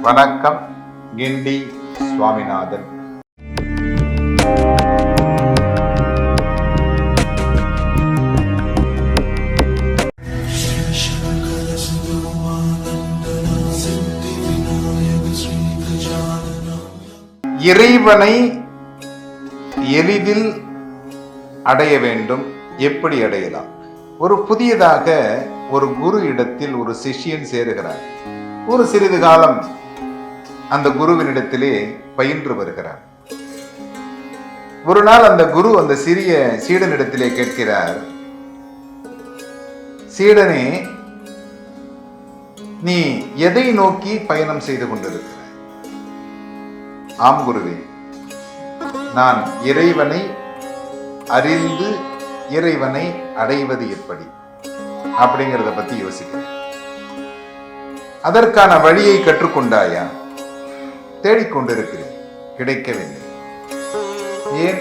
வணக்கம். கிண்டி சுவாமிநாதன். இறைவனை எளிதில் அடைய வேண்டும். எப்படி அடையலாம்? ஒரு புதியதாக ஒரு குரு இடத்தில் ஒரு சிஷ்யன் சேருகிறார். ஒரு சிறிது காலம் அந்த குருவினிடத்திலே பயின்று வருகிறார். ஒரு நாள் அந்த குரு அந்த சிறிய சீடனிடத்திலே கேட்கிறார், சீடனே, நீ எதை நோக்கி பயணம் செய்து கொண்டிருக்கிறாய்? ஆம் குருவே, நான் இறைவனை அறிந்து இறைவனை அடைவது எப்படி அப்படிங்கிறத பத்தி யோசிக்கிறேன். அதற்கான வழியை கற்றுக்கொண்டாயா? தேடிக்கொண்டிருக்கிறேன், கிடைக்கவில்லை. ஏன்?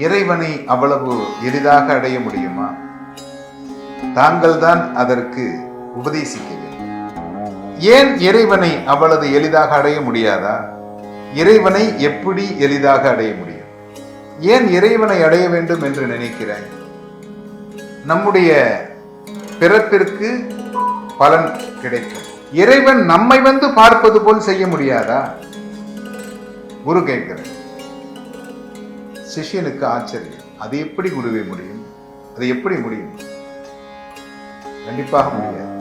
இறைவனை அவ்வளவு எளிதாக அடைய முடியுமா? தாங்கள் தான் அதற்கு உபதேசிக்க வேண்டும். ஏன் இறைவனை அவ்வளவு எளிதாக அடைய முடியாதா? இறைவனை எப்படி எளிதாக அடைய முடியும்? ஏன் இறைவனை அடைய வேண்டும் என்று நினைக்கிறாய்? நம்முடைய பிறப்பிற்கு பலன் கிடைக்கும். இறைவன் நம்மை வந்து பார்ப்பது போல் செய்ய முடியாதா? குரு கேட்கிறார். சிஷ்யனுக்கு ஆச்சரியம். அது எப்படி குருவே முடியும்? அது எப்படி முடியும்? கண்டிப்பாக முடியாது.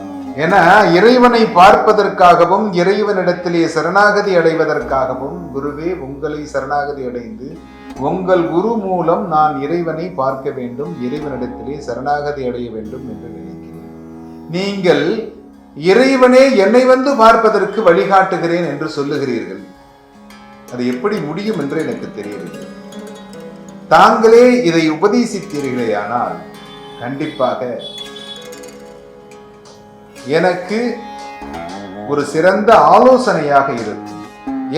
ஏன்னா இறைவனை பார்ப்பதற்காகவும் இறைவனிடத்திலே சரணாகதி அடைவதற்காகவும் குருவே உங்களை சரணாகதி அடைந்து உங்கள் குரு மூலம் நான் இறைவனை பார்க்க வேண்டும், இறைவனிடத்திலே சரணாகதி அடைய வேண்டும் என்று நினைக்கிறேன். நீங்கள் இறைவனே என்னை வந்து பார்ப்பதற்கு வழிகாட்டுகிறேன் என்று சொல்லுகிறீர்கள். அது எப்படி முடியும் என்று எனக்கு தெரியவில்லை. தாங்களே இதை உபதேசித்தீர்களே, ஆனால் கண்டிப்பாக எனக்கு ஒரு சிறந்த ஆலோசனையாக இருக்கும்.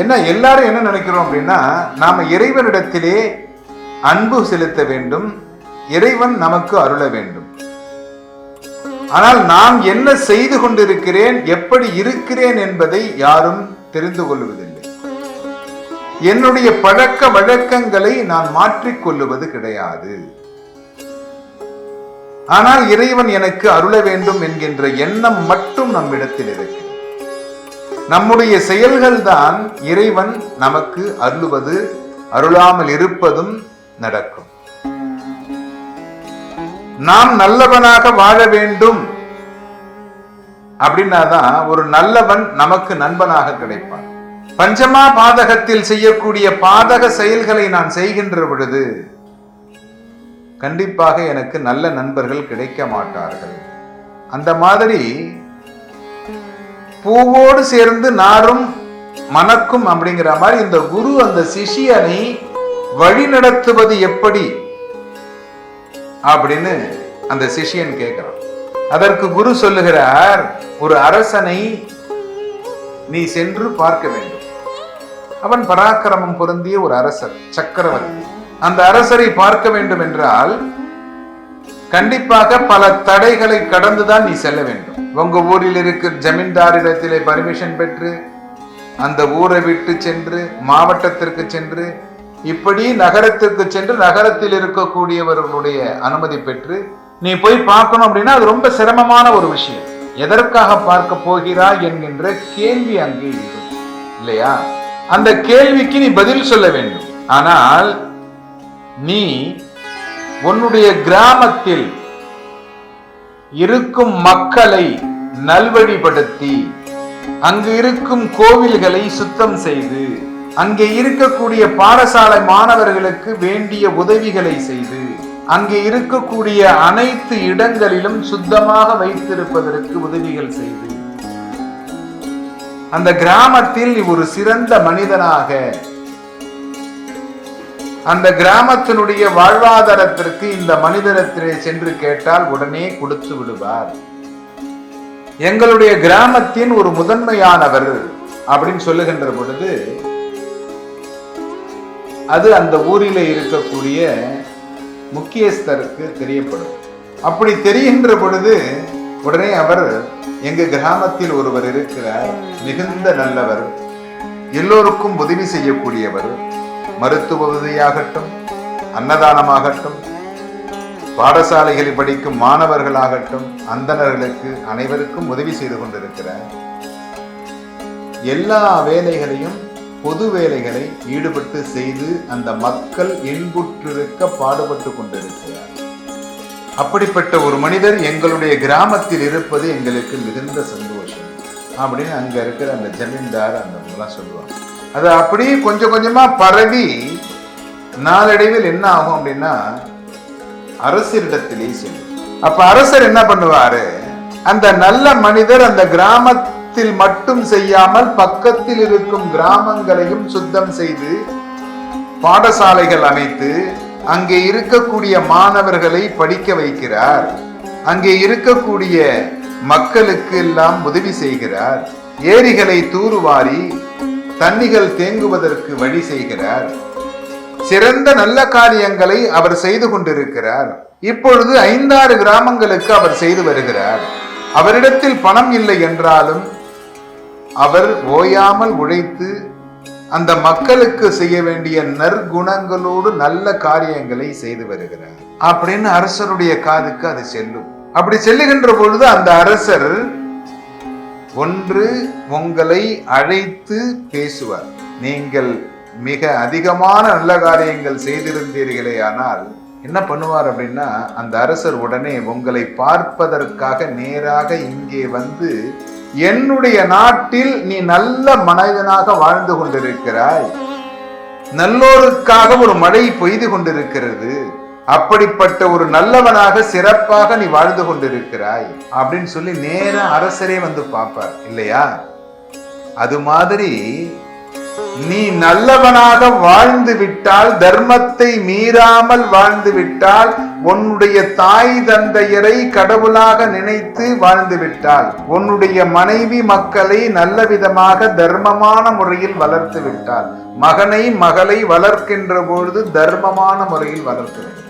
என்ன எல்லாரும் என்ன நினைக்கிறோம் அப்படின்னா, நாம இறைவனிடத்திலே அன்பு செலுத்த வேண்டும், இறைவன் நமக்கு அருள வேண்டும். ஆனால் நான் என்ன செய்து கொண்டிருக்கிறேன், எப்படி இருக்கிறேன் என்பதை யாரும் தெரிந்து கொள்வதில்லை. என்னுடைய பழக்க வழக்கங்களை நான் மாற்றிக்கொள்ளுவது கிடையாது. ஆனால் இறைவன் எனக்கு அருள வேண்டும் என்கின்ற எண்ணம் மட்டும் நம்மிடத்தில் இருக்கிறது. நம்முடைய செயல்கள் தான் இறைவன் நமக்கு அருளுவது, அருளாமல் இருப்பதும் நடக்கும். நாம் நல்லவனாக வாழ வேண்டும் அப்படின்னாதான் ஒரு நல்லவன் நமக்கு நண்பனாக கிடைப்பான். பஞ்சமா பாதகத்தில் செய்யக்கூடிய பாதக செயல்களை நான் செய்கின்ற பொழுது கண்டிப்பாக எனக்கு நல்ல நண்பர்கள் கிடைக்க மாட்டார்கள். அந்த மாதிரி பூவோடு சேர்ந்து நாரும் மணக்கும் அப்படிங்கிற மாதிரி இந்த குரு அந்த சிஷியனை வழி நடத்துவது எப்படி அப்படின்னு அந்த சிஷியன் கேட்கிறான். அதற்கு குரு சொல்லுகிறார், ஒரு அரசனை நீ சென்று பார்க்க வேண்டும். அவன் பராக்கிரமம் பொருந்திய ஒரு அரசர், சக்கரவர்த்தி. அந்த அரசரை பார்க்க வேண்டும் என்றால் கண்டிப்பாக பல தடைகளை கடந்துதான் நீ செல்ல வேண்டும். உங்க ஊரில் இருக்கிற ஜமீன்தாரிடத்திலே பர்மிஷன் பெற்று, அந்த ஊரை விட்டு சென்று மாவட்டத்திற்கு சென்று, இப்படி நகரத்திற்கு சென்று நகரத்தில் இருக்கக்கூடியவர்களுடைய அனுமதி பெற்று நீ போய் பார்க்கணும் அப்படின்னா அது ரொம்ப சிரமமான ஒரு விஷயம். எதற்காக பார்க்க போகிறாய் என்கின்ற கேள்வி அங்கே இல்லையா? அந்த கேள்விக்கு நீ பதில் சொல்ல வேண்டும். ஆனால் நீ உன்னுடைய கிராமத்தில் இருக்கும் மக்களை நல்வழிப்படுத்தி, அங்கு இருக்கும் கோவில்களை சுத்தம் செய்து, அங்கே இருக்கக்கூடிய பாடசாலை மாணவர்களுக்கு வேண்டிய உதவிகளை செய்து, அங்கே இருக்கக்கூடிய அனைத்து இடங்களிலும் சுத்தமாக வைத்திருப்பதற்கு உதவிகள் செய்து, அந்த கிராமத்தில் ஒரு சிறந்த மனிதனாக அந்த கிராமத்தினுடைய வாழ்வாதாரத்திற்கு இந்த மனிதனத்திலே சென்று கேட்டால் உடனே கொடுத்து விடுவார். எங்களுடைய கிராமத்தின் ஒரு முதன்மையானவர் அப்படின்னு சொல்லுகின்ற பொழுது அது அந்த ஊரிலே இருக்கக்கூடிய முக்கியஸ்தருக்கு தெரியப்படும். அப்படி தெரிகின்ற பொழுது உடனே அவர், எங்க கிராமத்தில் ஒருவர் இருக்கிறார், மிகுந்த நல்லவர், எல்லோருக்கும் உதவி செய்யக்கூடியவர், மருத்துவ உதவியாகட்டும், அன்னதானமாகட்டும், பாடசாலைகளில் படிக்கும் மாணவர்களாகட்டும், அந்தணர்களுக்கு அனைவருக்கும் உதவி செய்து கொண்டிருக்கிறார். எல்லா வேலைகளையும், பொது வேலைகளை ஈடுபட்டு செய்து அந்த மக்கள் இன்புற்றிருக்க பாடுபட்டு கொண்டிருக்கிறார். அப்படிப்பட்ட ஒரு மனிதர் எங்களுடைய கிராமத்தில் இருப்பது எங்களுக்கு மிகுந்த சந்தோஷம் அப்படின்னு அங்க இருக்கிற அந்த ஜமீன்தார் அந்த சொல்லுவாங்க. அது அப்படியே கொஞ்சம் கொஞ்சமா பரவி நாளடைவில் என்ன ஆகும் அப்படின்னா அரசரிடத்திலே செல்லும். அப்ப அரசர் என்ன பண்ணுவாரு, அந்த நல்ல மனிதர் அந்த கிராமத்தில் மட்டும் செய்யாமல் பக்கத்தில் இருக்கும் கிராமங்களையும் சுத்தம் செய்து பாடசாலைகள் அமைத்து அங்கே இருக்கக்கூடிய மாணவர்களை படிக்க வைக்கிறார். அங்கே இருக்கக்கூடிய மக்களுக்கு எல்லாம் உதவி செய்கிறார். ஏரிகளை தூர்வாரி தண்ணிகள் தேங்குவதற்கு வழி செய்கிறார். சிறந்த நல்ல காரியங்களை அவர் செய்து கொண்டிருக்கிறார். இப்பொழுது 5-6 கிராமங்களுக்கு அவர் செய்து வருகிறார். அவரிடத்தில் பணம் இல்லை என்றாலும் அவர் ஓயாமல் உழைத்து அந்த மக்களுக்கு செய்ய வேண்டிய நற்குணங்களோடு நல்ல காரியங்களை செய்து வருகிறார் அப்படின்னு அரசருடைய காதுக்கு அது செல்லும். அப்படி செல்லுகின்ற பொழுது அந்த அரசர் ஒன்று உங்களை அழைத்து பேசுவார். நீங்கள் மிக அதிகமான நல்ல காரியங்கள் செய்திருந்தீர்களே, ஆனால் என்ன பண்ணுவார் அப்படின்னா அந்த அரசர் உடனே உங்களை பார்ப்பதற்காக நேராக இங்கே வந்து, என்னுடைய நாட்டில் நீ நல்ல மனிதனாக வாழ்ந்து கொண்டிருக்கிறாய், நல்லோருக்காக ஒரு மழை பெய்து கொண்டிருக்கிறது, அப்படிப்பட்ட ஒரு நல்லவனாக சிறப்பாக நீ வாழ்ந்து கொண்டிருக்கிறாய் அப்படின்னு சொல்லி நேரா அரசரே வந்து பார்ப்பார் இல்லையா? அது மாதிரி நீ நல்லவனாக வாழ்ந்து விட்டால், தர்மத்தை மீறாமல் வாழ்ந்து விட்டால், உன்னுடைய தாய் தந்தையரை கடவுளாக நினைத்து வாழ்ந்து விட்டால், உன்னுடைய மனைவி மக்களை நல்ல விதமாக தர்மமான முறையில் வளர்த்து விட்டால், மகனை மகளை வளர்க்கின்ற பொழுது தர்மமான முறையில் வளர்த்து விட்டால்,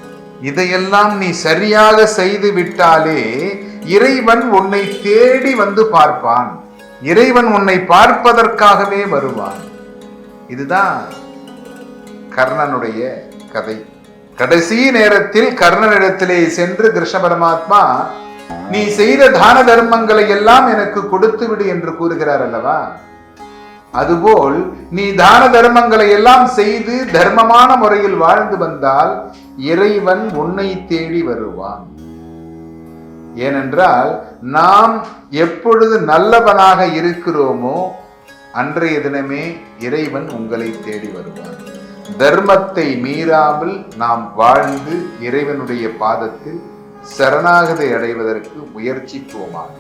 இதையெல்லாம் நீ சரியாக செய்து விட்டாலே இறைவன் உன்னை தேடி வந்து பார்ப்பான். இறைவன் உன்னை பார்ப்பதற்காகவே வருவான். இதுதான் கர்ணனுடைய கதை. கடைசி நேரத்தில் கர்ணனிடத்திலே சென்று கிருஷ்ண பரமாத்மா, நீ செய்த தான தர்மங்களை எல்லாம் எனக்கு கொடுத்து விடு என்று கூறுகிறார் அல்லவா? அதுபோல் நீ தான தர்மங்களை எல்லாம் செய்து தர்மமான முறையில் வாழ்ந்து வந்தால் இறைவன் உன்னை தேடி வருவான். ஏனென்றால் நாம் எப்பொழுது நல்லவனாக இருக்கிறோமோ அன்றைய தினமே இறைவன் உங்களை தேடி வருவார். தர்மத்தை மீறாமல் நாம் வாழ்ந்து இறைவனுடைய பாதத்தில் சரணாகதி அடைவதற்கு முயற்சிப்போமாக.